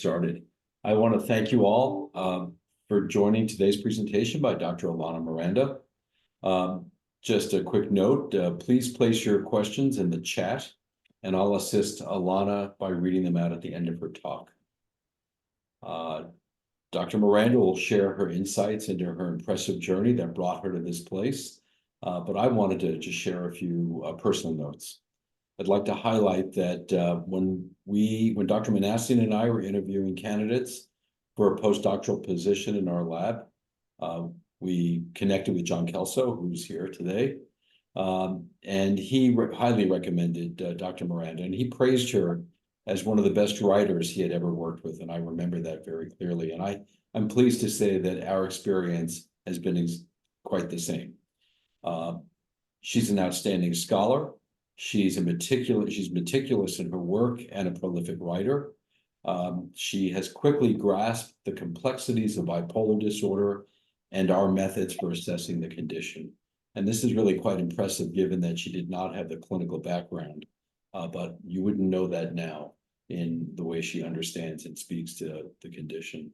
started. I want to thank you all for joining today's presentation by Dr. Alannah Miranda. Just a quick note, please place your questions in the chat and I'll assist Alannah by reading them out at the end of her talk. Dr. Miranda will share her insights into her impressive journey that brought her to this place, but I wanted to just share a few personal notes. I'd like to highlight that when Dr. Manassian and I were interviewing candidates for a postdoctoral position in our lab, we connected with John Kelso, who's here today, and he highly recommended Dr. Miranda, and he praised her as one of the best writers he had ever worked with, and I remember that very clearly. And I'm pleased to say that our experience has been quite the same. She's an outstanding scholar. She's meticulous in her work and a prolific writer. She has quickly grasped the complexities of bipolar disorder and our methods for assessing the condition. And this is really quite impressive given that she did not have the clinical background, but you wouldn't know that now in the way she understands and speaks to the condition.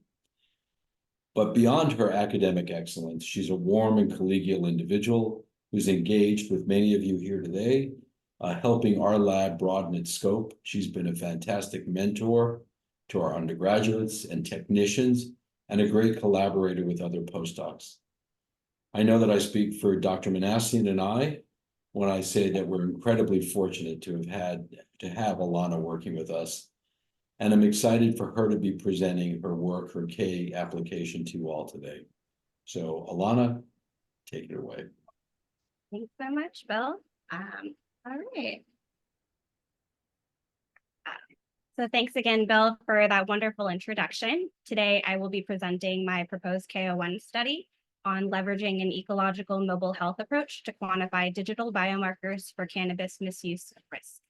But beyond her academic excellence, she's a warm and collegial individual who's engaged with many of you here today, helping our lab broaden its scope. She's been a fantastic mentor to our undergraduates and technicians, and a great collaborator with other postdocs. I know that I speak for Dr. Manassian and I when I say that we're incredibly fortunate to have Alannah working with us. And I'm excited for her to be presenting her work, her K application to you all today. So Alannah, take it away. Thanks so much, Bill. All right. So thanks again, Bill, for that wonderful introduction. Today, I will be presenting my proposed KO1 study on leveraging an ecological mobile health approach to quantify digital biomarkers for cannabis misuse risk.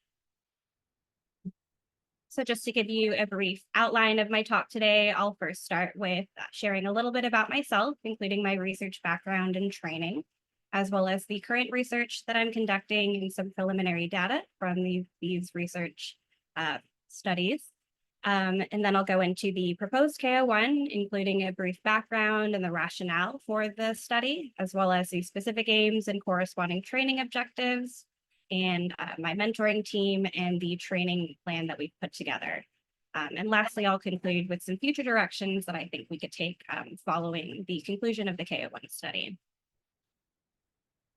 So just to give you a brief outline of my talk today, I'll first start with sharing a little bit about myself, including my research background and training, as well as the current research that I'm conducting and some preliminary data from these research studies. And then I'll go into the proposed KO1, including a brief background and the rationale for the study, as well as the specific aims and corresponding training objectives, and my mentoring team and the training plan that we've put together. And lastly, I'll conclude with some future directions that I think we could take following the conclusion of the KO1 study.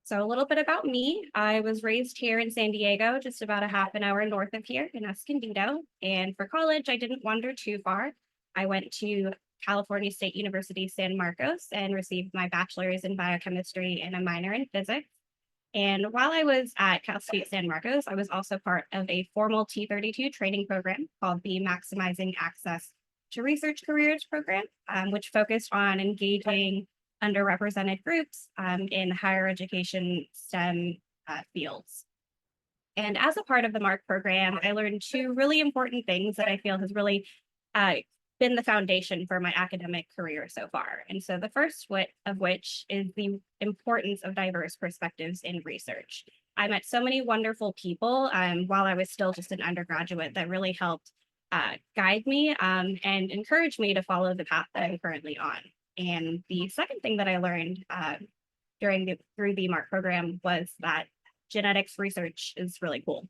So a little bit about me. I was raised here in San Diego, just about a half an hour north of here in Escondido. And for college, I didn't wander too far. I went to California State University, San Marcos, and received my bachelor's in biochemistry and a minor in physics. And while I was at Cal State San Marcos, I was also part of a formal T32 training program called the Maximizing Access to Research Careers program, which focused on engaging underrepresented groups in higher education STEM fields. And as a part of the MARC program, I learned two really important things that I feel has really been the foundation for my academic career so far. And so the first of which is the importance of diverse perspectives in research. I met so many wonderful people while I was still just an undergraduate that really helped guide me and encourage me to follow the path that I'm currently on. And the second thing that I learned through the MARC program was that genetics research is really cool.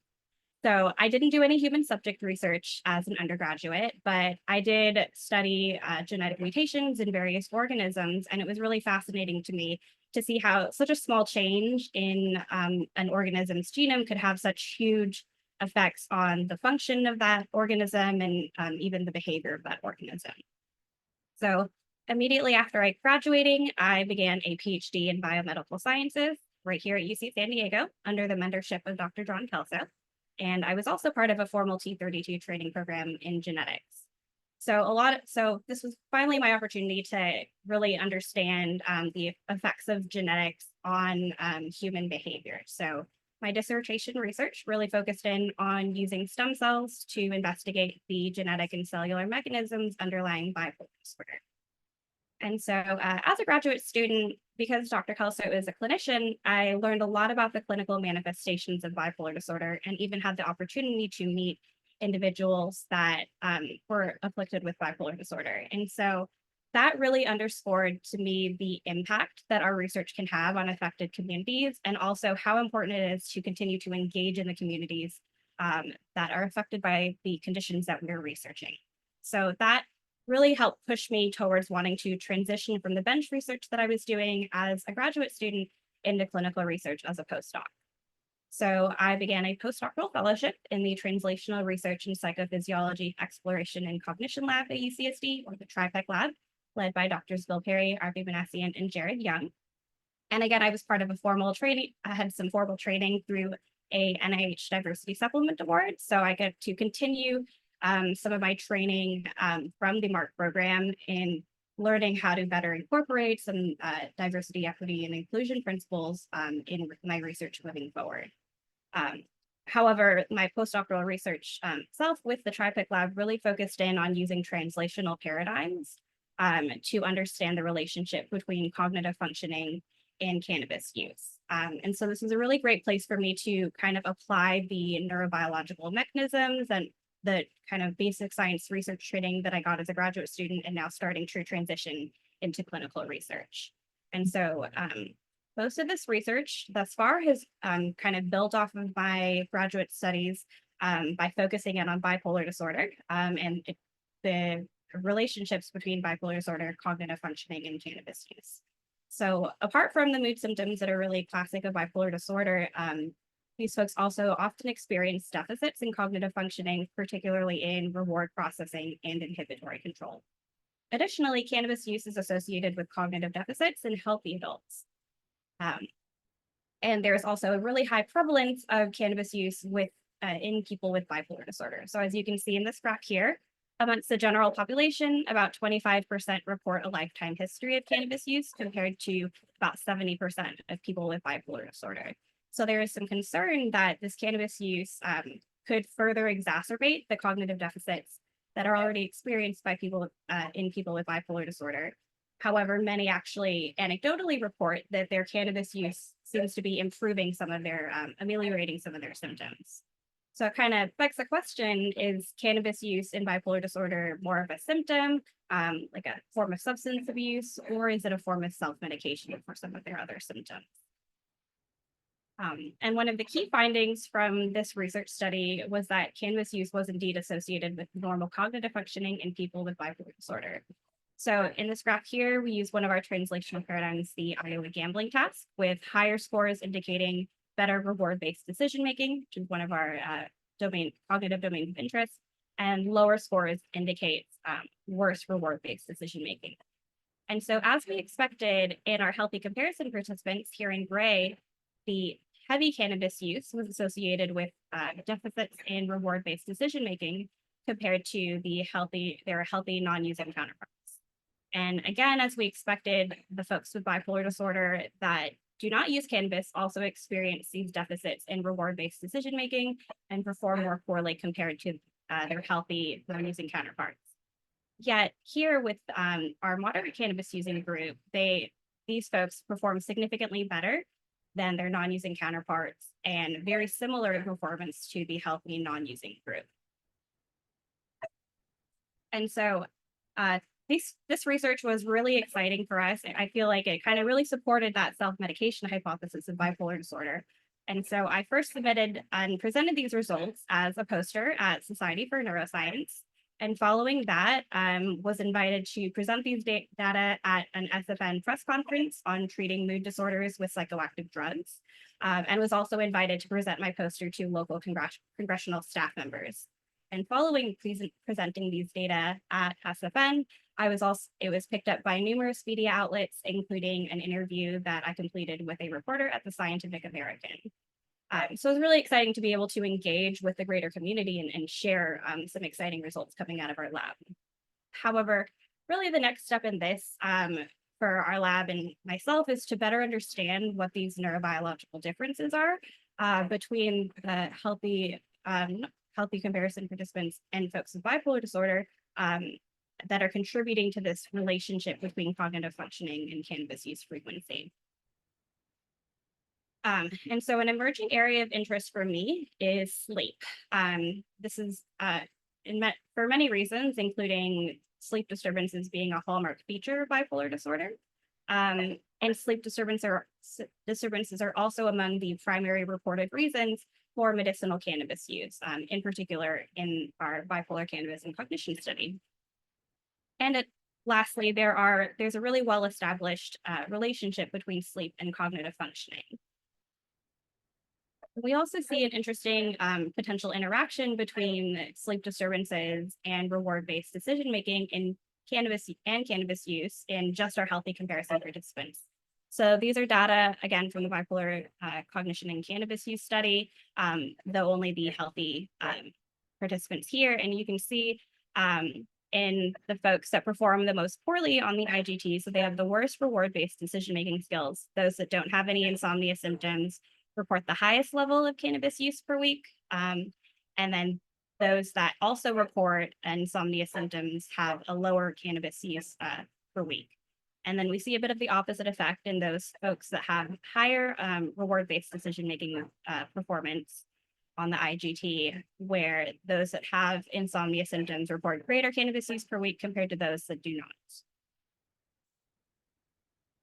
So I didn't do any human subject research as an undergraduate, but I did study genetic mutations in various organisms, and it was really fascinating to me to see how such a small change in an organism's genome could have such huge effects on the function of that organism and even the behavior of that organism. So immediately after graduating, I began a PhD in biomedical sciences right here at UC San Diego under the mentorship of Dr. John Kelso. And I was also part of a formal T32 training program in genetics. So this was finally my opportunity to really understand the effects of genetics on human behavior. So my dissertation research really focused in on using stem cells to investigate the genetic and cellular mechanisms underlying bipolar disorder. And so as a graduate student, because Dr. Kelso is a clinician, I learned a lot about the clinical manifestations of bipolar disorder and even had the opportunity to meet individuals that were afflicted with bipolar disorder. And so that really underscored to me the impact that our research can have on affected communities, and also how important it is to continue to engage in the communities that are affected by the conditions that we're researching. So that really helped push me towards wanting to transition from the bench research that I was doing as a graduate student into clinical research as a postdoc. So I began a postdoctoral fellowship in the Translational Research in Psychophysiology, Exploration, and Cognition Lab at UCSD, or the TRIPEC Lab, led by Drs. Bill Perry, Arvi Manassian, and Jared Young. And again, I was part of a formal training. I had some formal training through a NIH Diversity Supplement Award. So I get to continue some of my training from the MARC program in learning how to better incorporate some diversity, equity, and inclusion principles in my research moving forward. However, my postdoctoral research itself with the TRIPEC Lab really focused in on using translational paradigms to understand the relationship between cognitive functioning and cannabis use. And so this is a really great place for me to kind of apply the neurobiological mechanisms and the kind of basic science research training that I got as a graduate student, and now starting to transition into clinical research. And so most of this research thus far has kind of built off of my graduate studies by focusing in on bipolar disorder and the relationships between bipolar disorder, cognitive functioning, and cannabis use. So apart from the mood symptoms that are really classic of bipolar disorder, these folks also often experience deficits in cognitive functioning, particularly in reward processing and inhibitory control. Additionally, cannabis use is associated with cognitive deficits in healthy adults. And there's also a really high prevalence of cannabis use in people with bipolar disorder. So as you can see in this graph here, amongst the general population, about 25% report a lifetime history of cannabis use, compared to about 70% of people with bipolar disorder. So there is some concern that this cannabis use could further exacerbate the cognitive deficits that are already experienced by people in people with bipolar disorder. However, many actually anecdotally report that their cannabis use seems to be improving some of their, ameliorating some of their symptoms. So it kind of begs the question, is cannabis use in bipolar disorder more of a symptom, like a form of substance abuse, or is it a form of self-medication for some of their other symptoms? And one of the key findings from this research study was that cannabis use was indeed associated with normal cognitive functioning in people with bipolar disorder. So in this graph here, we use one of our translational paradigms, the Iowa gambling task, with higher scores indicating better reward-based decision-making, which is one of our cognitive domains of interest, and lower scores indicate worse reward-based decision-making. And so as we expected in our healthy comparison participants here in gray, the heavy cannabis use was associated with deficits in reward-based decision-making compared to their healthy non-using counterparts. And again, as we expected, the folks with bipolar disorder that do not use cannabis also experience these deficits in reward-based decision-making and perform more poorly compared to their healthy non-using counterparts. Yet here with our moderate cannabis using group, these folks perform significantly better than their non-using counterparts, and very similar performance to the healthy non-using group. And so this research was really exciting for us. I feel like it kind of really supported that self-medication hypothesis of bipolar disorder. And so I first submitted and presented these results as a poster at Society for Neuroscience. And following that, was invited to present these data at an SFN press conference on treating mood disorders with psychoactive drugs, and was also invited to present my poster to local congressional staff members. And following presenting these data at SFN, it was picked up by numerous media outlets, including an interview that I completed with a reporter at the Scientific American. So it was really exciting to be able to engage with the greater community and share some exciting results coming out of our lab. However, really the next step in this for our lab and myself is to better understand what these neurobiological differences are between the healthy comparison participants and folks with bipolar disorder that are contributing to this relationship between cognitive functioning and cannabis use frequency. And so an emerging area of interest for me is sleep. This is for many reasons, including sleep disturbances being a hallmark feature of bipolar disorder. And sleep disturbances are also among the primary reported reasons for medicinal cannabis use, in particular in our bipolar cannabis and cognition study. And lastly, there's a really well-established relationship between sleep and cognitive functioning. We also see an interesting potential interaction between sleep disturbances and reward-based decision-making in cannabis use in just our healthy comparison participants. So these are data, again, from the bipolar cognition and cannabis use study, though only the healthy participants here. And you can see in the folks that perform the most poorly on the IGT, so they have the worst reward-based decision-making skills, those that don't have any insomnia symptoms, report the highest level of cannabis use per week. And then those that also report insomnia symptoms have a lower cannabis use per week. And then we see a bit of the opposite effect in those folks that have higher reward-based decision-making performance on the IGT, where those that have insomnia symptoms report greater cannabis use per week compared to those that do not.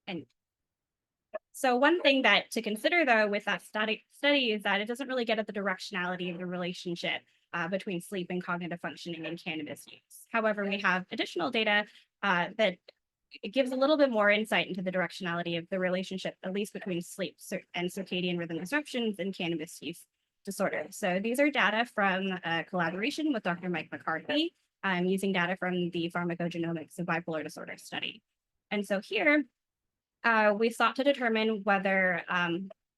And so one thing that to consider, though, with that study is that it doesn't really get at the directionality of the relationship between sleep and cognitive functioning and cannabis use. However, we have additional data that it gives a little bit more insight into the directionality of the relationship, at least between sleep and circadian rhythm disruptions and cannabis use disorder. So these are data from a collaboration with Dr. Mike McCarthy, using data from the pharmacogenomics of bipolar disorder study. And so here, we sought to determine whether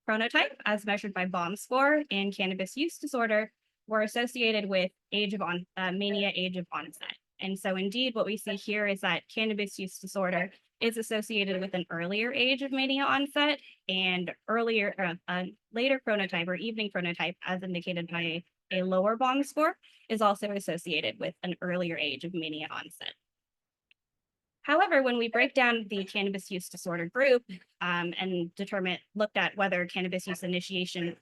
chronotype, as measured by BOM score in cannabis use disorder, were associated with mania age of onset. And so indeed, what we see here is that cannabis use disorder is associated with an earlier age of mania onset, and later chronotype or evening chronotype, as indicated by a lower BOM score, is also associated with an earlier age of mania onset. However, when we break down the cannabis use disorder group and looked at whether cannabis use initiation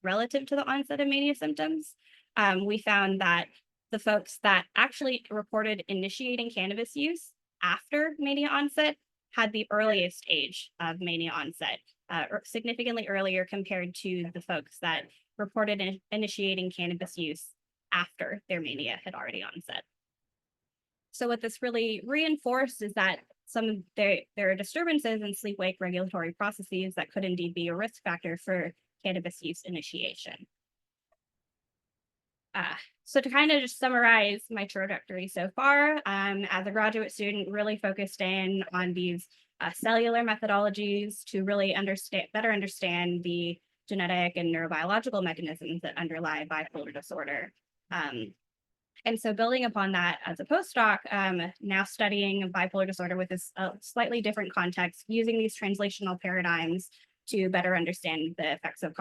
relative to the onset of mania symptoms, we found that the folks that actually reported initiating cannabis use after mania onset had the earliest age of mania onset, significantly earlier compared to the folks that reported initiating cannabis use after their mania had already onset. So what this really reinforced is that there are disturbances in sleep-wake regulatory processes that could indeed be a risk factor for cannabis use initiation. So to kind of just summarize my trajectory so far, as a graduate student, really focused in on these cellular methodologies to really better understand the genetic and neurobiological mechanisms that underlie bipolar disorder. And so building upon that as a postdoc, now studying bipolar disorder with this slightly different context, using these translational paradigms to better understand the effects of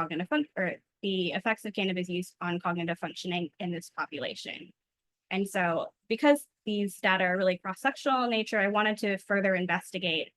the effects of cannabis use on cognitive functioning in this population. And so because these data are really cross-sectional in nature, I wanted to further investigate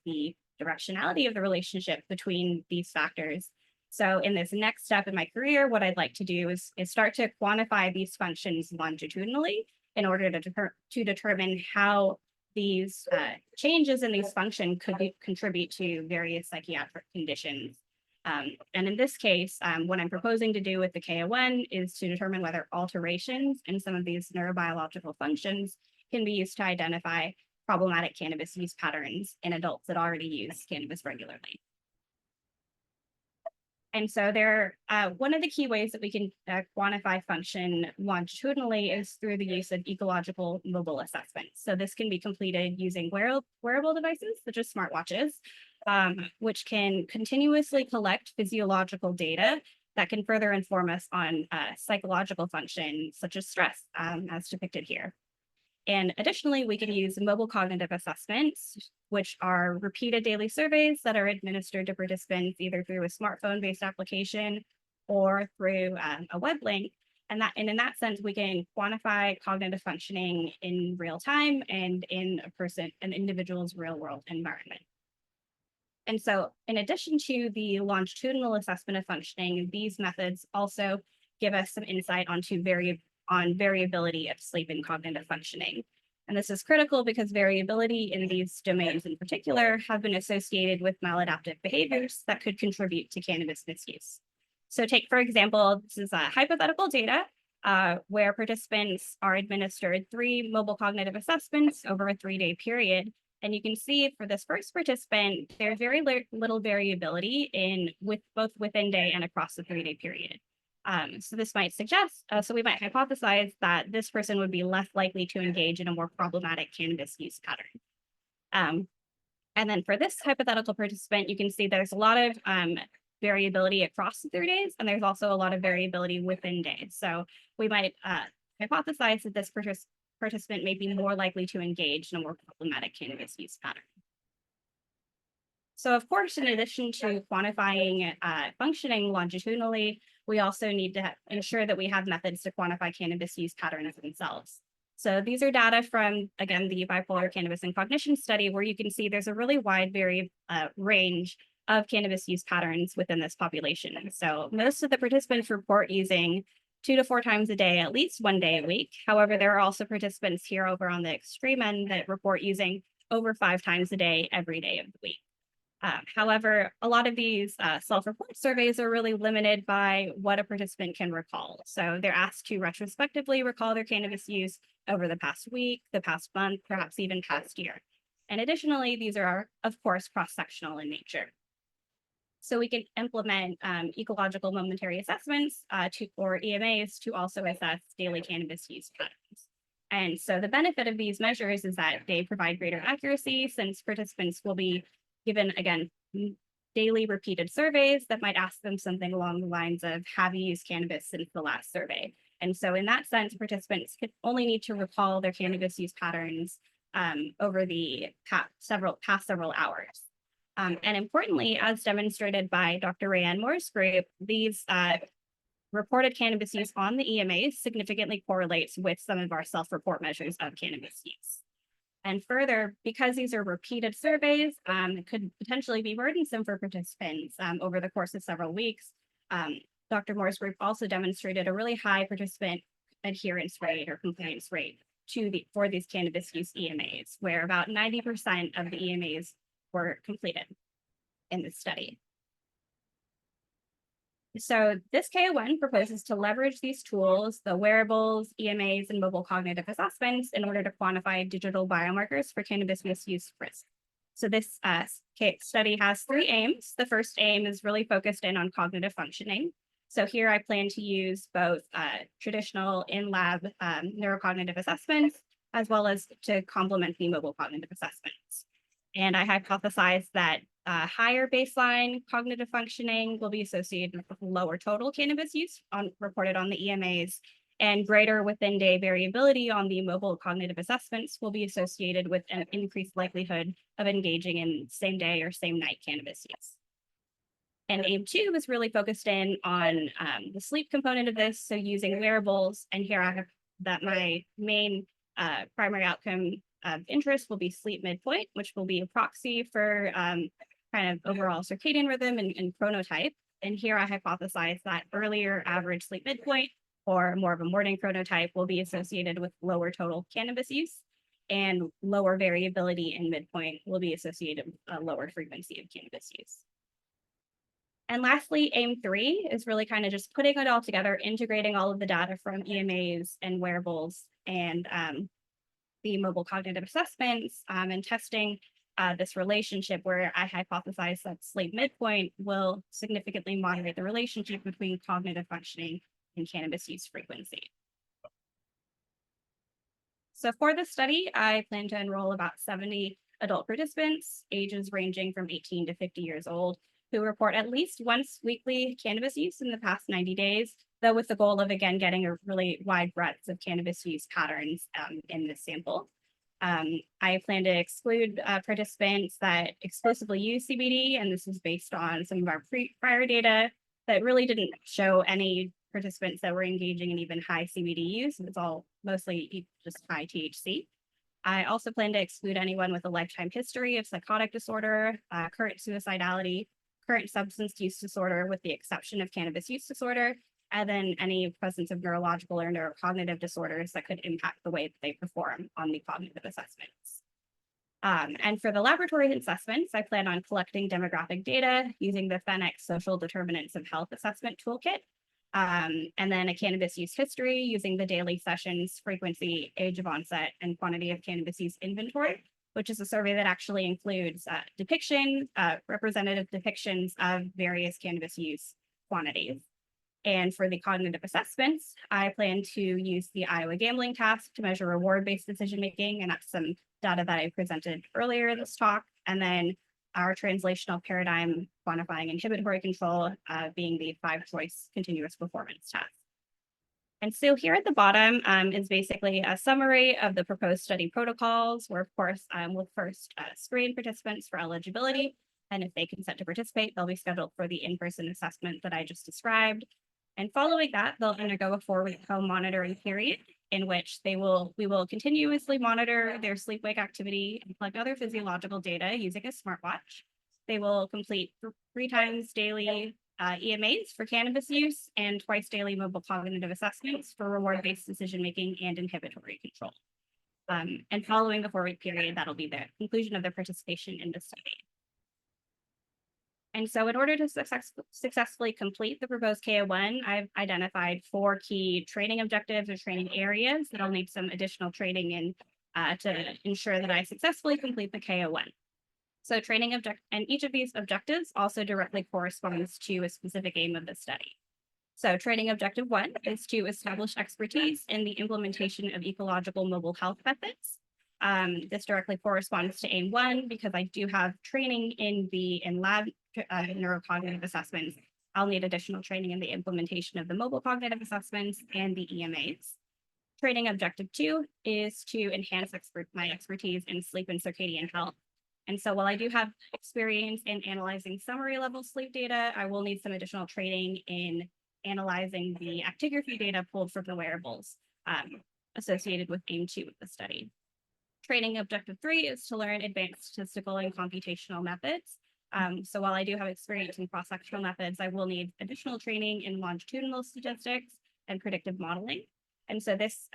the directionality of the relationship between these factors. So in this next step in my career, what I'd like to do is start to quantify these functions longitudinally in order to determine how these changes in these functions could contribute to various psychiatric conditions. And in this case, what I'm proposing to do with the KON is to determine whether alterations in some of these neurobiological functions can be used to identify problematic cannabis use patterns in adults that already use cannabis regularly. And so one of the key ways that we can quantify function longitudinally is through the use of ecological mobile assessments. So this can be completed using wearable devices, such as smartwatches, which can continuously collect physiological data that can further inform us on psychological function, such as stress, as depicted here. And additionally, we can use mobile cognitive assessments, which are repeated daily surveys that are administered to participants either through a smartphone-based application or through a web link. And in that sense, we can quantify cognitive functioning in real time and in an individual's real world environment. And so in addition to the longitudinal assessment of functioning, these methods also give us some insight onto variability of sleep and cognitive functioning. And this is critical because variability in these domains in particular have been associated with maladaptive behaviors that could contribute to cannabis misuse. So take, for example, this is a hypothetical data where participants are administered 3 mobile cognitive assessments over a 3-day period. And you can see for this first participant, there's very little variability with both within day and across the 3-day period. So this might suggest, so we might hypothesize that this person would be less likely to engage in a more problematic cannabis use pattern. And then for this hypothetical participant, you can see there's a lot of variability across the 3 days, and there's also a lot of variability within days. So we might hypothesize that this participant may be more likely to engage in a more problematic cannabis use pattern. So of course, in addition to quantifying functioning longitudinally, we also need to ensure that we have methods to quantify cannabis use patterns themselves. So these are data from, again, the bipolar cannabis and cognition study, where you can see there's a really wide range of cannabis use patterns within this population. So most of the participants report using 2 to 4 times a day, at least 1 day a week. However, there are also participants here over on the extreme end that report using over 5 times a day, every day of the week. However, a lot of these self-report surveys are really limited by what a participant can recall. So they're asked to retrospectively recall their cannabis use over the past week, the past month, perhaps even past year. And additionally, these are, of course, cross-sectional in nature. So we can implement ecological momentary assessments or EMAs to also assess daily cannabis use patterns. And so the benefit of these measures is that they provide greater accuracy, since participants will be given, again, daily repeated surveys that might ask them something along the lines of, have you used cannabis since the last survey? And so in that sense, participants could only need to recall their cannabis use patterns over the past several hours. And importantly, as demonstrated by Dr. Rayanne Moore's group, these reported cannabis use on the EMAs significantly correlates with some of our self-report measures of cannabis use. And further, because these are repeated surveys, it could potentially be burdensome for participants over the course of several weeks. Dr. Moore's group also demonstrated a really high participant adherence rate or compliance rate for these cannabis use EMAs, where about 90% of the EMAs were completed in this study. So this KO1 proposes to leverage these tools, the wearables, EMAs, and mobile cognitive assessments, in order to quantify digital biomarkers for cannabis misuse risk. So this study has 3 aims. The first aim is really focused in on cognitive functioning. So here I plan to use both traditional in-lab neurocognitive assessments, as well as to complement the mobile cognitive assessments. And I hypothesize that higher baseline cognitive functioning will be associated with lower total cannabis use reported on the EMAs, and greater within day variability on the mobile cognitive assessments will be associated with an increased likelihood of engaging in same day or same night cannabis use. And aim 2 is really focused in on the sleep component of this, so using wearables. And here I have that my main primary outcome of interest will be sleep midpoint, which will be a proxy for kind of overall circadian rhythm and chronotype. And here I hypothesize that earlier average sleep midpoint, or more of a morning chronotype, will be associated with lower total cannabis use, and lower variability in midpoint will be associated with a lower frequency of cannabis use. And lastly, aim 3 is really kind of just putting it all together, integrating all of the data from EMAs and wearables and the mobile cognitive assessments and testing this relationship, where I hypothesize that sleep midpoint will significantly moderate the relationship between cognitive functioning and cannabis use frequency. So for this study, I plan to enroll about 70 adult participants, ages ranging from 18 to 50 years old, who report at least once weekly cannabis use in the past 90 days, though with the goal of, again, getting a really wide breadth of cannabis use patterns in this sample. I plan to exclude participants that exclusively use CBD, and this is based on some of our prior data that really didn't show any participants that were engaging in even high CBD use. It's all mostly just high THC. I also plan to exclude anyone with a lifetime history of psychotic disorder, current suicidality, current substance use disorder, with the exception of cannabis use disorder, and then any presence of neurological or neurocognitive disorders that could impact the way that they perform on the cognitive assessments. And for the laboratory assessments, I plan on collecting demographic data using the FENX Social Determinants of Health Assessment Toolkit, and then a cannabis use history using the daily sessions, frequency, age of onset, and quantity of cannabis use inventory, which is a survey that actually includes representative depictions of various cannabis use quantities. And for the cognitive assessments, I plan to use the Iowa gambling task to measure reward-based decision-making, and that's some data that I presented earlier in this talk. And then our translational paradigm quantifying inhibitory control being the 5-choice continuous performance test. And so here at the bottom is basically a summary of the proposed study protocols, where of course we'll first screen participants for eligibility. And if they consent to participate, they'll be scheduled for the in-person assessment that I just described. And following that, they'll undergo a 4-week home monitoring period in which we will continuously monitor their sleep-wake activity and collect other physiological data using a smartwatch. They will complete 3 times daily EMAs for cannabis use and twice daily mobile cognitive assessments for reward-based decision-making and inhibitory control. And following the 4-week period, that'll be the conclusion of their participation in the study. And so in order to successfully complete the proposed KO1, I've identified 4 key training objectives or training areas that I'll need some additional training in to ensure that I successfully complete the KO1. So and each of these objectives also directly corresponds to a specific aim of the study. So training objective 1 is to establish expertise in the implementation of ecological mobile health methods. This directly corresponds to aim 1 because I do have training in lab neurocognitive assessments. I'll need additional training in the implementation of the mobile cognitive assessments and the EMAs. Training objective 2 is to enhance my expertise in sleep and circadian health. And so while I do have experience in analyzing summary level sleep data, I will need some additional training in analyzing the actigraphy data pulled from the wearables associated with aim 2 of the study. Training objective 3 is to learn advanced statistical and computational methods. So while I do have experience in cross-sectional methods, I will need additional training in longitudinal statistics and predictive modeling. And so this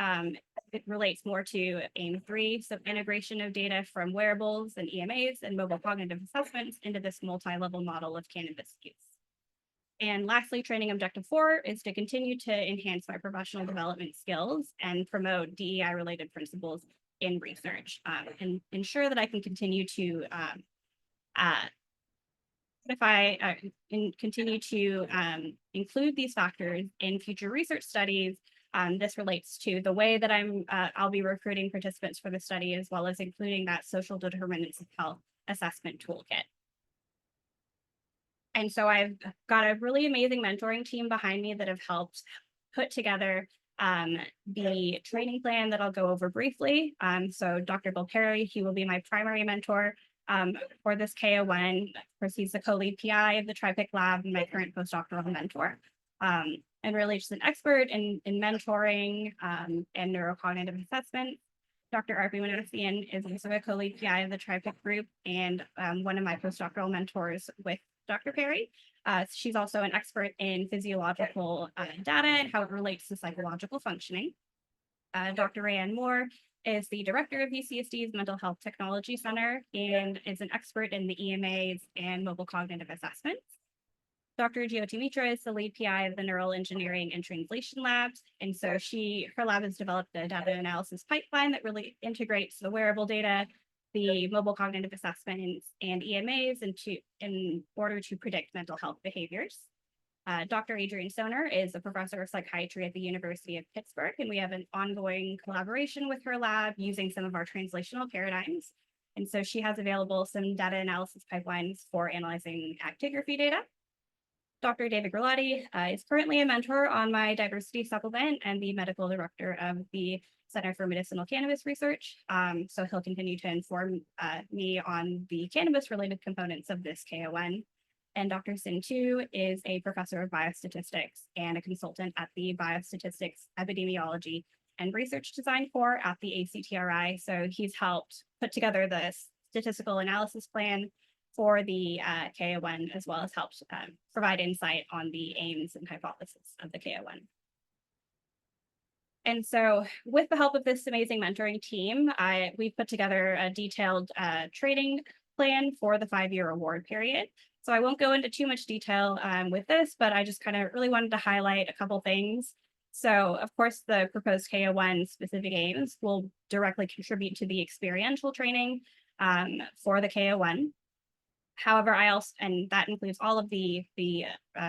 it relates more to aim 3, so integration of data from wearables and EMAs and mobile cognitive assessments into this multi-level model of cannabis use. And lastly, training objective 4 is to continue to enhance my professional development skills and promote DEI-related principles in research and ensure that I can continue to continue to include these factors in future research studies. This relates to the way that I'll be recruiting participants for the study, as well as including that social determinants of health assessment toolkit. And so I've got a really amazing mentoring team behind me that have helped put together the training plan that I'll go over briefly. So Dr. Bill Perry, he will be my primary mentor for this KO1. Of course, he's the co-lead PI of the TriPic Lab and my current postdoctoral mentor. And really just an expert in mentoring and neurocognitive assessment. Dr. Arpi Manassian is also a co-lead PI of the TriPic group and one of my postdoctoral mentors with Dr. Perry. She's also an expert in physiological data and how it relates to psychological functioning. Dr. Rayanne Moore is the director of UCSD's Mental Health Technology Center and is an expert in the EMAs and mobile cognitive assessments. Dr. Jyoti Mitra is the lead PI of the Neural Engineering and Translation Labs. And so her lab has developed a data analysis pipeline that really integrates the wearable data, the mobile cognitive assessments, and EMAs in order to predict mental health behaviors. Dr. Adrienne Soner is a professor of psychiatry at the University of Pittsburgh, and we have an ongoing collaboration with her lab using some of our translational paradigms. And so she has available some data analysis pipelines for analyzing actigraphy data. Dr. David Grillotti is currently a mentor on my diversity supplement and the medical director of the Center for Medicinal Cannabis Research. So he'll continue to inform me on the cannabis-related components of this KO1. And Dr. Sin Tu is a professor of biostatistics and a consultant at the Biostatistics, Epidemiology, and research design core at the ACTRI. So he's helped put together the statistical analysis plan for the KO1, as well as helped provide insight on the aims and hypothesis of the KO1. And so with the help of this amazing mentoring team, we've put together a detailed training plan for the 5-year award period. So I won't go into too much detail with this, but I just kind of really wanted to highlight a couple things. So of course, the proposed KO1 specific aims will directly contribute to the experiential training for the KO1. However, and that includes all of the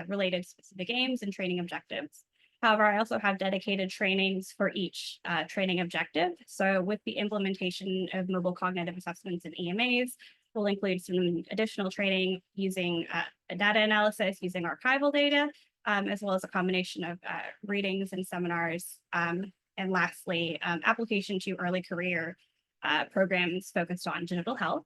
related specific aims and training objectives. However, I also have dedicated trainings for each training objective. So with the implementation of mobile cognitive assessments and EMAs, we'll include some additional training using data analysis, using archival data, as well as a combination of readings and seminars. And lastly, application to early career programs focused on digital health.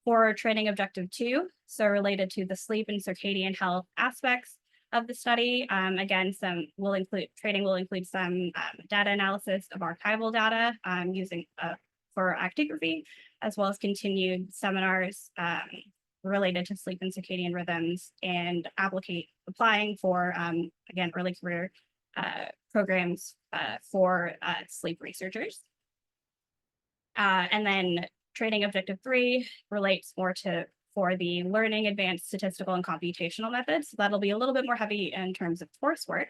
For training objective 2, so related to the sleep and circadian health aspects of the study, again, training will include some data analysis of archival data using for actigraphy, as well as continued seminars related to sleep and circadian rhythms, and applying for, again, early career programs for sleep researchers. And then training objective 3 relates more for the learning advanced statistical and computational methods. So that'll be a little bit more heavy in terms of coursework.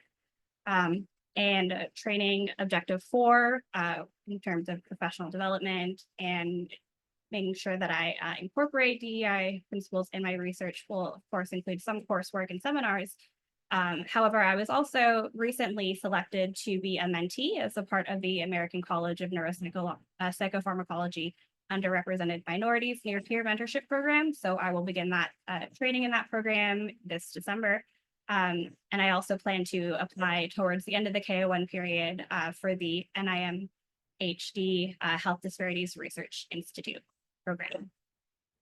And training objective 4 in terms of professional development and making sure that I incorporate DEI principles in my research will, of course, include some coursework and seminars. However, I was also recently selected to be a mentee as a part of the American College of Psychopharmacology Underrepresented Minorities Near Peer Mentorship Program. So I will begin that training in that program this December. And I also plan to apply towards the end of the KO1 period for the NIMHD Health Disparities Research Institute program.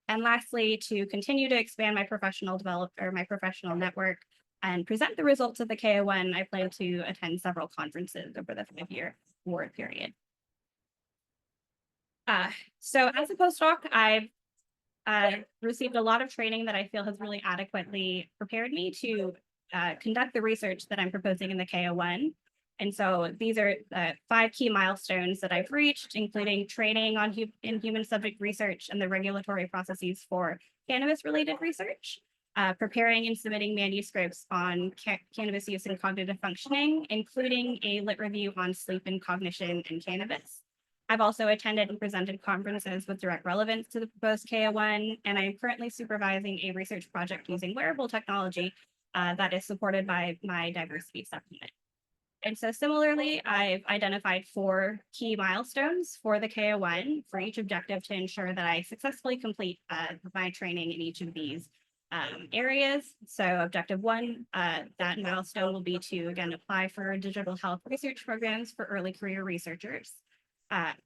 And lastly, to continue to expand my professional network and present the results of the KO1, I plan to attend several conferences over the 5-year award period. So as a postdoc, I've received a lot of training that I feel has really adequately prepared me to conduct the research that I'm proposing in the KO1. And so these are 5 key milestones that I've reached, including training in human subject research and the regulatory processes for cannabis-related research, preparing and submitting manuscripts on cannabis use and cognitive functioning, including a lit review on sleep and cognition and cannabis. I've also attended and presented conferences with direct relevance to the proposed KO1, and I am currently supervising a research project using wearable technology that is supported by my diversity supplement. And so similarly, I've identified 4 key milestones for the KO1 for each objective to ensure that I successfully complete my training in each of these areas. So objective 1, that milestone will be to, again, apply for digital health research programs for early career researchers.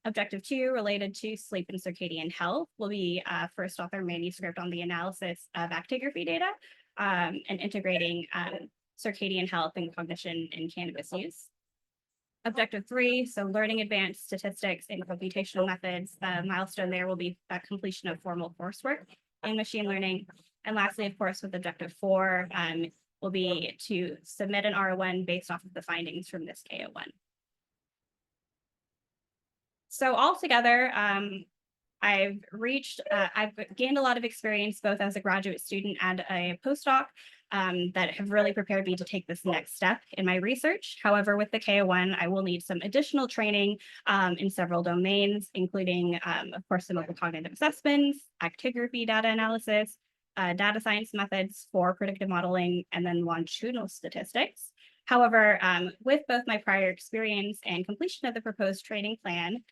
Objective 2, related to sleep and circadian health, will be first author manuscript on the analysis of actigraphy data and integrating circadian health and cognition in cannabis use. Objective 3, so learning advanced statistics and computational methods. The milestone there will be completion of formal coursework in machine learning. And lastly, of course, with objective 4, will be to submit an R1 based off of the findings from this KO1. So altogether, I've gained a lot of experience both as a graduate student and a postdoc that have really prepared me to take this next step in my research. However, with the KO1, I will need some additional training in several domains, including, of course, some of the cognitive assessments, actigraphy data analysis, data science methods for predictive modeling, and then longitudinal statistics. However, with both my prior experience and completion of the proposed training plan,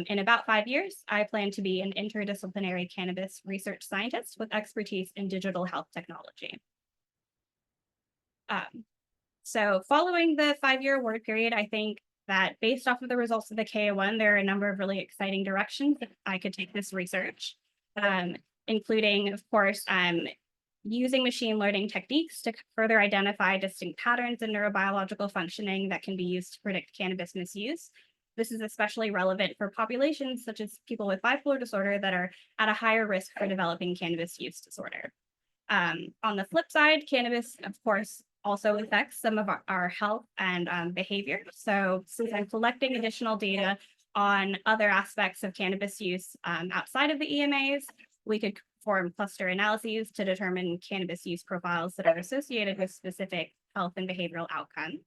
in about 5 years, I plan to be an interdisciplinary cannabis research scientist with expertise in digital health technology. So following the 5-year award period, I think that based off of the results of the KO1, there are a number of really exciting directions that I could take this research, including, of course, using machine learning techniques to further identify distinct patterns in neurobiological functioning that can be used to predict cannabis misuse. This is especially relevant for populations such as people with bipolar disorder that are at a higher risk for developing cannabis use disorder. On the flip side, cannabis, of course, also affects some of our health and behavior. So since I'm collecting additional data on other aspects of cannabis use outside of the EMAs, we could perform cluster analyses to determine cannabis use profiles that are associated with specific health and behavioral outcomes.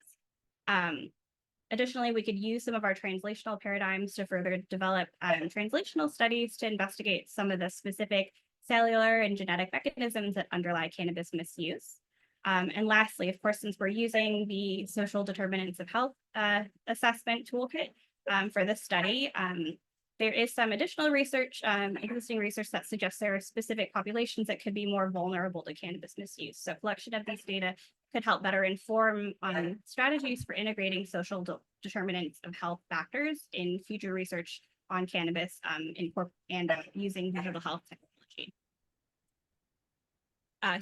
Additionally, we could use some of our translational paradigms to further develop translational studies to investigate some of the specific cellular and genetic mechanisms that underlie cannabis misuse. And lastly, of course, since we're using the social determinants of health assessment toolkit for this study, there is some additional research, existing research that suggests there are specific populations that could be more vulnerable to cannabis misuse. So collection of these data could help better inform strategies for integrating social determinants of health factors in future research on cannabis and using digital health technology.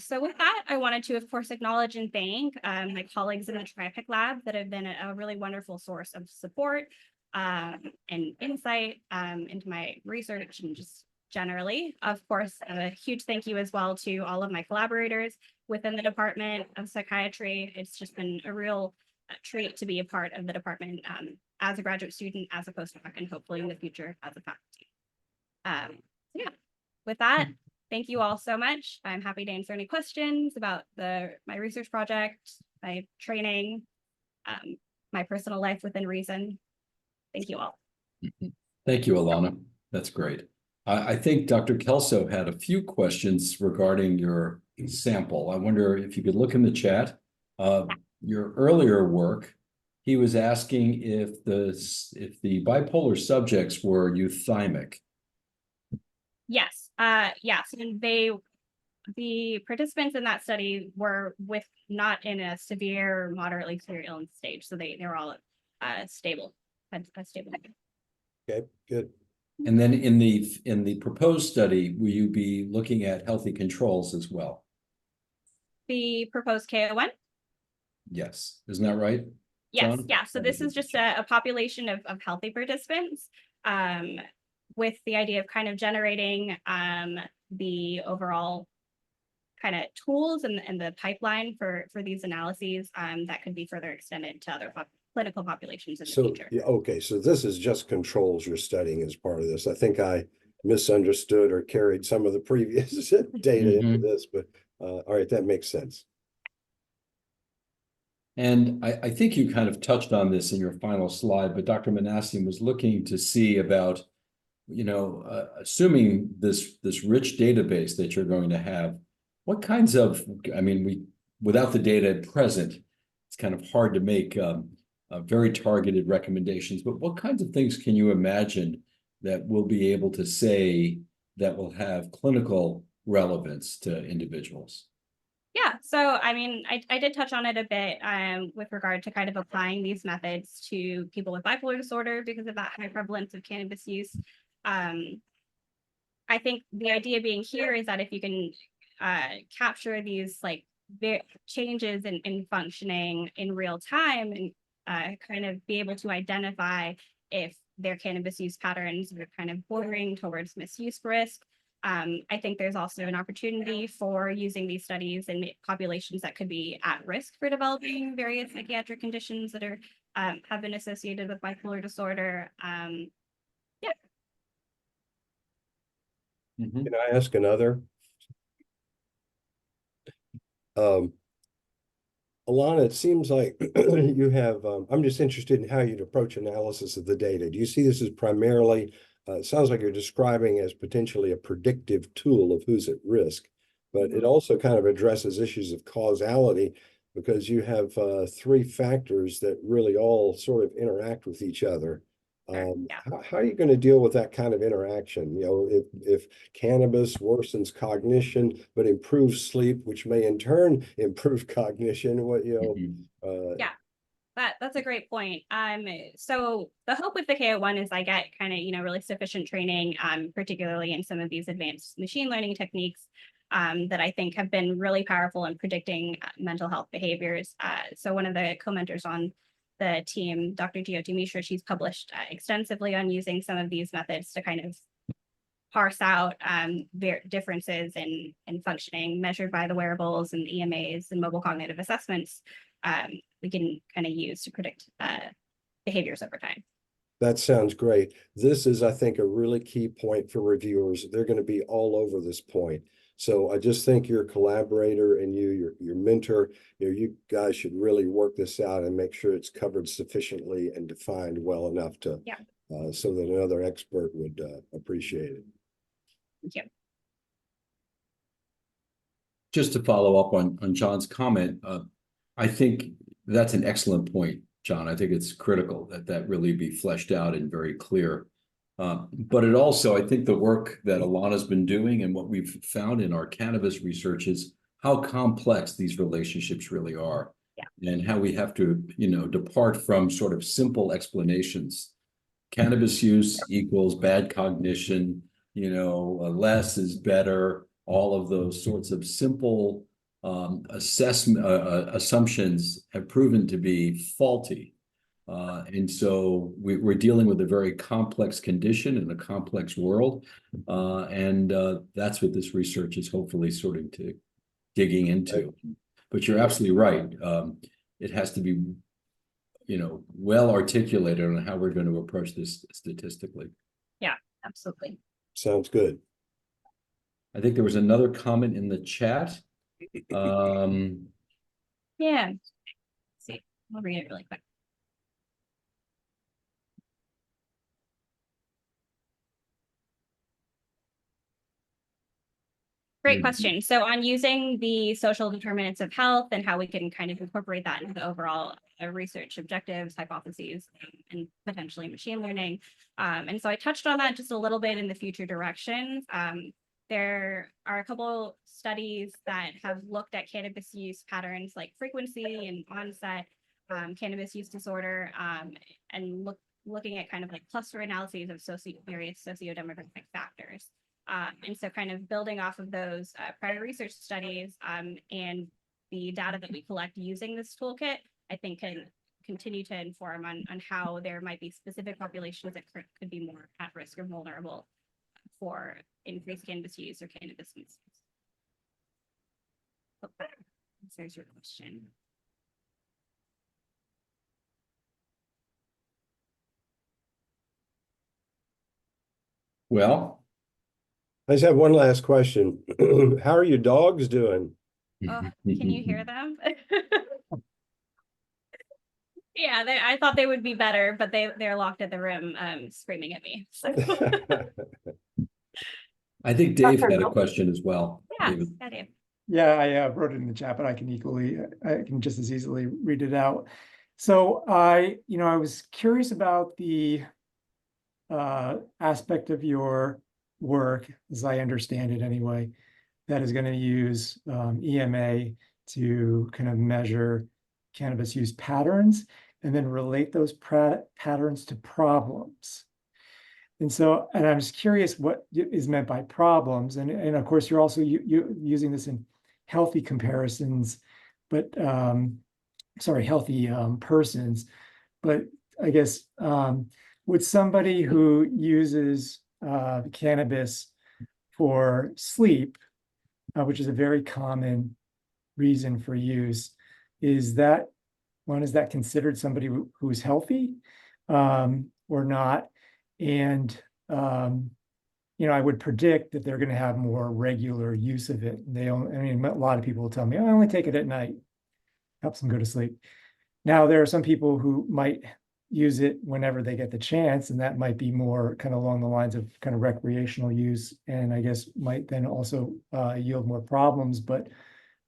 So with that, I wanted to, of course, acknowledge and thank my colleagues in the TriPic Lab that have been a really wonderful source of support and insight into my research and just generally. Of course, a huge thank you as well to all of my collaborators within the Department of Psychiatry. It's just been a real treat to be a part of the department as a graduate student, as a postdoc, and hopefully in the future as a faculty. Yeah, with that, thank you all so much. I'm happy to answer any questions about my research project, my training, my personal life within reason. Thank you all. Thank you, Alannah. That's great. I think Dr. Kelso had a few questions regarding your sample. I wonder if you could look in the chat. Your earlier work, he was asking if the bipolar subjects were euthymic. Yes, yes, and the participants in that study were not in a severe, moderately severe illness stage, so they were all stable, had a stable. Okay, good. And then in the proposed study, will you be looking at healthy controls as well? The proposed KO1? Yes, isn't that right? Yes, John? yeah. So this is just a population of healthy participants with the idea of kind of generating the overall kind of tools and the pipeline for these analyses that could be further extended to other clinical populations in the future. Yeah, okay, so this is just controls you're studying as part of this. I think I misunderstood or carried some of the previous data into this, but all right, that makes sense. And I think you kind of touched on this in your final slide, but Dr. Manassian was looking to see about, assuming this rich database that you're going to have, what kinds of, without the data present, it's kind of hard to make very targeted recommendations, but what kinds of things can you imagine that we'll be able to say that will have clinical relevance to individuals? Yeah, so I did touch on it a bit with regard to kind of applying these methods to people with bipolar disorder because of that high prevalence of cannabis use. I think the idea being here is that if you can capture these changes in functioning in real time and kind of be able to identify if their cannabis use patterns are kind of bordering towards misuse risk. I think there's also an opportunity for using these studies in populations that could be at risk for developing various psychiatric conditions that are have been associated with bipolar disorder. Yeah. Can I ask another? Alannah, it seems like you have, I'm just interested in how you'd approach analysis of the data. Do you see this as primarily, it sounds like you're describing as potentially a predictive tool of who's at risk, but it also kind of addresses issues of causality because you have three factors that really all sort of interact with each other. How are you going to deal with that kind of interaction? If cannabis worsens cognition but improves sleep, which may in turn improve cognition, Yeah, that's a great point. So the hope with the KO1 is I get kind of really sufficient training, particularly in some of these advanced machine learning techniques, that I think have been really powerful in predicting mental health behaviors. So one of the co-mentors on the team, Dr. DOP Mishra, she's published extensively on using some of these methods to kind of parse out differences in functioning measured by the wearables and EMAs and mobile cognitive assessments we can kind of use to predict behaviors over time. That sounds great. This is, I think, a really key point for reviewers. They're going to be all over this point. So I just think your collaborator and your mentor, you guys should really work this out and make sure it's covered sufficiently and defined well enough to, so that another expert would appreciate it. Thank you. Just to follow up on John's comment, I think that's an excellent point, John. I think it's critical that really be fleshed out and very clear. But it also, I think the work that Alannah's been doing and what we've found in our cannabis research is how complex these relationships really are. And how we have to, depart from sort of simple explanations. Cannabis use equals bad cognition, less is better, all of those sorts of simple assumptions have proven to be faulty. And so we're dealing with a very complex condition in a complex world. And that's what this research is hopefully sort of digging into. But you're absolutely right. It has to be, well articulated on how we're going to approach this statistically. Yeah, absolutely. Sounds good. I think there was another comment in the chat. Yeah. Let's see, I'll read it really quick. Great question. So on using the social determinants of health and how we can kind of incorporate that into the overall research objectives, hypotheses, and potentially machine learning. And so I touched on that just a little bit in the future directions. There are a couple studies that have looked at cannabis use patterns like frequency and onset, cannabis use disorder, and looking at kind of like cluster analyses of various socio-demographic factors. And so kind of building off of those prior research studies and the data that we collect using this toolkit, I think can continue to inform on how there might be specific populations that could be more at risk or vulnerable for increased cannabis use or cannabis misuse. Hope that answers your question. Well, I just have one last question. How are your dogs doing? Oh, can you hear them? Yeah, I thought they would be better, but they're locked at the room screaming at me. So. I think Dave had a question as well. Yeah, David. Dave. Yeah, I wrote it in the chat, but I can just as easily read it out. So I was curious about the aspect of your work, as I understand it anyway, that is going to use EMA to kind of measure cannabis use patterns and then relate those patterns to problems. And I'm just curious what is meant by problems. And of course, you're also using this in healthy comparisons, but healthy persons. But I guess would somebody who uses cannabis for sleep, which is a very common reason for use, is that considered somebody who's healthy or not? And I would predict that they're going to have more regular use of it. A lot of people will tell me, I only take it at night, helps them go to sleep. Now, there are some people who might use it whenever they get the chance, and that might be more kind of along the lines of kind of recreational use, and I guess might then also yield more problems. But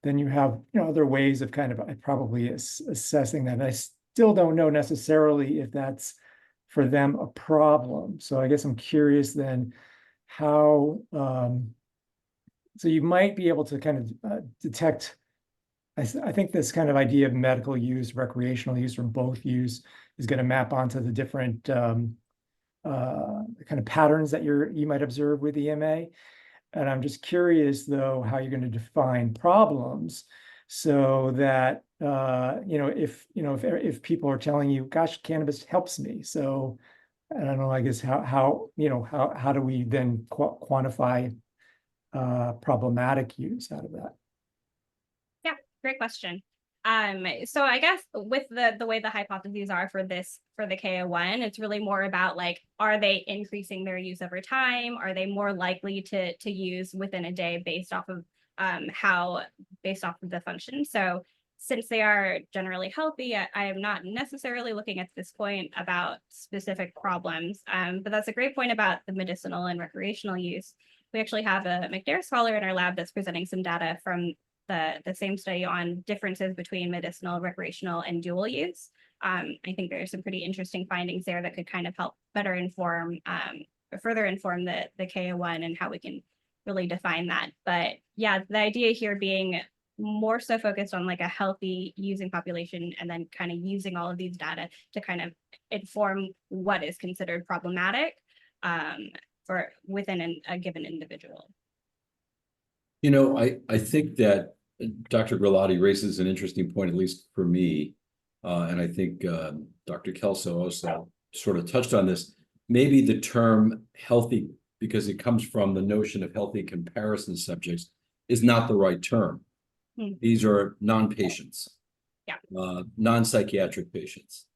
then you have other ways of kind of probably assessing that. And I still don't know necessarily if that's for them a problem. So I guess I'm curious then how, so you might be able to kind of detect, I think this kind of idea of medical use, recreational use, or both use is going to map onto the different kind of patterns that you might observe with EMA. And I'm just curious, though, how you're going to define problems so that, if people are telling you, gosh, cannabis helps me. So I don't know, I guess how do we then quantify problematic use out of that? Yeah, great question. So I guess with the way the hypotheses are for the KO1, it's really more about like, are they increasing their use over time? Are they more likely to use within a day based off of based off of the function? So since they are generally healthy, I am not necessarily looking at this point about specific problems. But that's a great point about the medicinal and recreational use. We actually have a McNair scholar in our lab that's presenting some data from the same study on differences between medicinal, recreational, and dual use. I think there's some pretty interesting findings there that could kind of help better inform, further inform the KO1 and how we can really define that. But yeah, the idea here being more so focused on like a healthy using population and then kind of using all of these data to kind of inform what is considered problematic for within a given individual. You know, I think that Dr. Grillotti raises an interesting point, at least for me. And I think Dr. Kelso also sort of touched on this. Maybe the term healthy, because it comes from the notion of healthy comparison subjects, is not the right term. These are non-patients, non-psychiatric patients.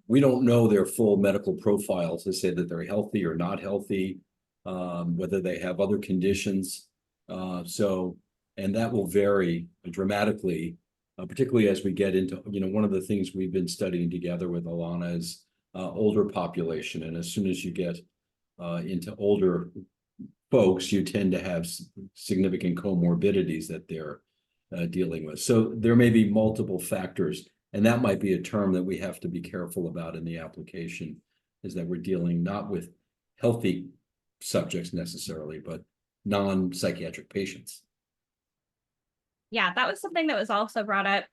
We don't know their full medical profiles to say that they're healthy or not healthy, whether they have other conditions. And that will vary dramatically, particularly as we get into, one of the things we've been studying together with Alannah is older population. And as soon as you get into older folks, you tend to have significant comorbidities that they're dealing with. So there may be multiple factors, and that might be a term that we have to be careful about in the application, is that we're dealing not with healthy subjects necessarily, but non-psychiatric patients. Yeah, that was something that was also brought up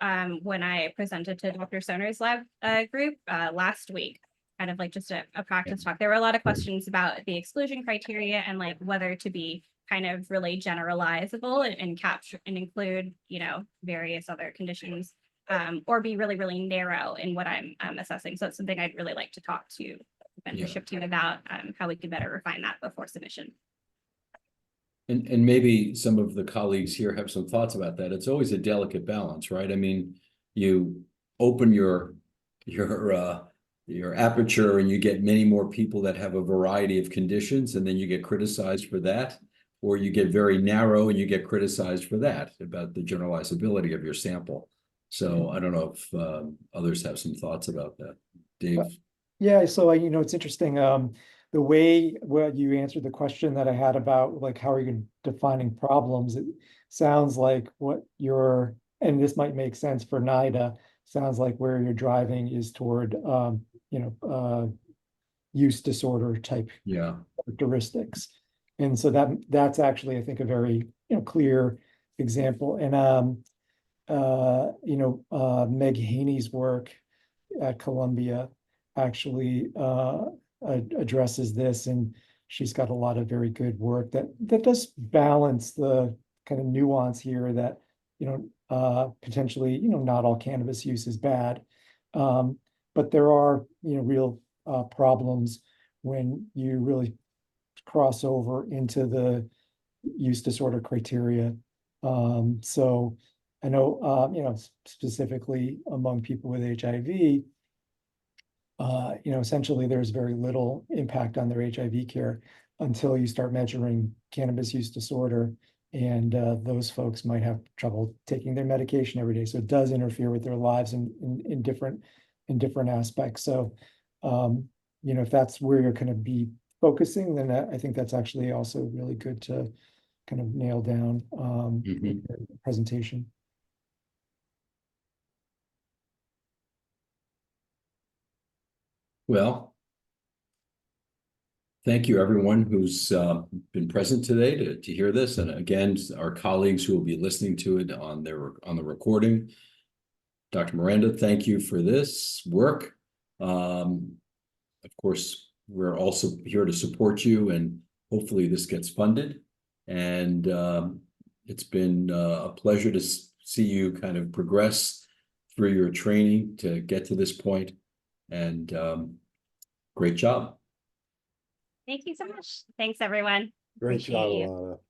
when I presented to Dr. Soner's lab group last week, kind of like just a practice talk. There were a lot of questions about the exclusion criteria and like whether to be kind of really generalizable and capture and include, various other conditions or be really, really narrow in what I'm assessing. So it's something I'd really like to talk to the mentorship team about how we could better refine that before submission. And maybe some of the colleagues here have some thoughts about that. It's always a delicate balance, right? I mean, you open your aperture and you get many more people that have a variety of conditions, and then you get criticized for that, or you get very narrow and you get criticized for that, about the generalizability of your sample. So I don't know if others have some thoughts about that. Dave? Yeah, so it's interesting. The way you answered the question that I had about like how are you defining problems, it sounds like and this might make sense for NIDA, sounds like where you're driving is toward use disorder type characteristics. And so that's actually, I think, a very clear example. And Meg Haney's work at Columbia actually addresses this, and she's got a lot of very good work that does balance the kind of nuance here that potentially not all cannabis use is bad, but there are real problems when you really cross over into the use disorder criteria. So I know specifically among people with HIV, essentially there's very little impact on their HIV care until you start measuring cannabis use disorder, and those folks might have trouble taking their medication every day. So it does interfere with their lives in different aspects. So if that's where you're going to be focusing, then I think that's actually also really good to kind of nail down in your presentation. Well, thank you, everyone who's been present today to hear this. And again, our colleagues who will be listening to it on the recording. Dr. Miranda, thank you for this work. Of course, we're also here to support you, and hopefully this gets funded. And it's been a pleasure to see you kind of progress through your training to get to this point. And great job. Thank you so much. Thanks, everyone. Great job, Appreciate you. Alannah.